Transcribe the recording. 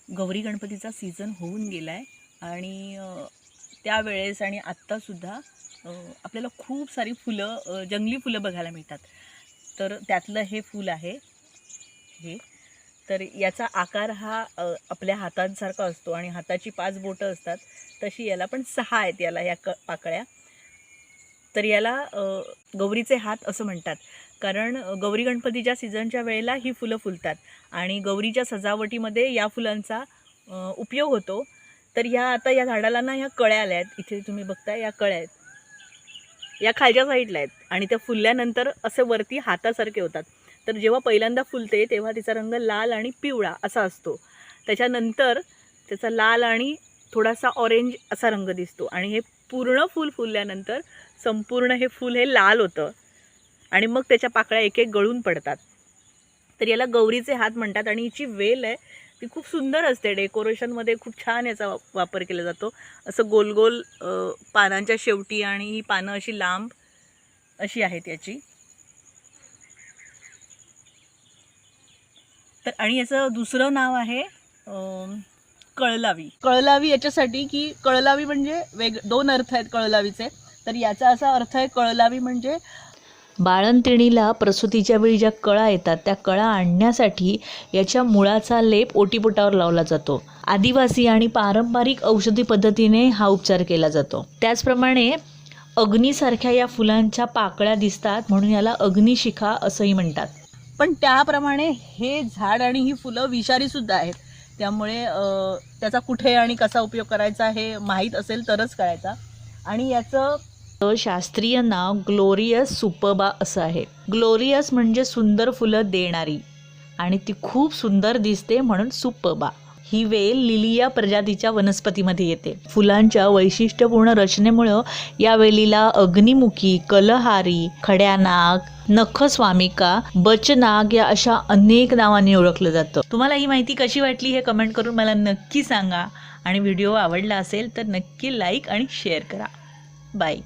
गौरी गणपतीचा सीझन होऊन गेला आहे आणि त्यावेळेस आणि आत्तासुद्धा आपल्याला खूप सारी फुलं, जंगली फुलं बघायला मिळतात. तर त्यातलं हे फूल आहे हे. तर याचा आकार हा आपल्या हातांसारखा असतो आणि हाताची 5 बोटं असतात, तशी याला पण 6 आहेत याला या पाकळ्या. तर याला गौरीचे हात असं म्हणतात, कारण गौरी गणपतीच्या सीझनच्या वेळेला ही फुलं फुलतात आणि गौरीच्या सजावटीमध्ये या फुलांचा उपयोग होतो. तर आता या झाडाला ना ह्या कळ्या आल्या आहेत, इथे तुम्ही बघताय या कळ्या आहेत, या खालच्या साईडला आहेत आणि त्या फुलल्यानंतर असे वरती हातासारखे होतात. तर जेव्हा पहिल्यांदा फुलते तेव्हा तिचा रंग लाल आणि पिवळा असा असतो. त्याच्यानंतर त्याचा लाल आणि थोडासा ऑरेंज असा रंग दिसतो आणि हे पूर्ण फूल फुलल्यानंतर संपूर्ण हे फूल हे लाल होतं आणि मग त्याच्या पाकळ्या एक एक गळून पडतात. तर याला गौरीचे हात म्हणतात आणि हिची वेल आहे ती खूप सुंदर असते. डेकोरेशनमध्ये खूप छान याचा वापर केला जातो. असं गोल गोल पानांच्या शेवटी आणि ही पानं अशी लांब अशी आहेत याची. तर आणि याचं दुसरं नाव आहे कळलावी. कळलावी याच्यासाठी की कळलावी म्हणजे दोन अर्थ आहेत कळलावीचे. तर याचा असा अर्थ आहे, कळलावी म्हणजे बाळंतिणीला प्रसूतीच्या वेळी ज्या कळा येतात त्या कळा आणण्यासाठी याच्या मुळाचा लेप ओटीपोटावर लावला जातो. आदिवासी आणि पारंपरिक औषधी पद्धतीने हा उपचार केला जातो. त्याचप्रमाणे अग्नीसारख्या या फुलांच्या पाकळ्या दिसतात म्हणून याला अग्निशिखा असंही म्हणतात. पण त्याप्रमाणे हे झाड आणि ही फुलं विषारी सुद्धा आहेत. त्यामुळे त्याचा कुठे आणि कसा उपयोग करायचा हे माहीत असेल तरच करायचा. आणि याचं शास्त्रीय नाव ग्लोरियस सुपर्बा असं आहे. ग्लोरियस म्हणजे सुंदर फुलं देणारी आणि ती खूप सुंदर दिसते म्हणून सुपर्बा. ही वेल लिलिया प्रजातीच्या वनस्पतीमध्ये येते. फुलांच्या वैशिष्ट्यपूर्ण रचनेमुळं या वेलीला अग्निमुखी, कलहारी, खड्यानाग, नखस्वामिका, बचनाग या अशा अनेक नावांनी ओळखलं जातं. तुम्हाला ही माहिती कशी वाटली हे कमेंट करून मला नक्की सांगा आणि व्हिडिओ आवडला असेल तर नक्की लाईक आणि शेअर करा. बाय.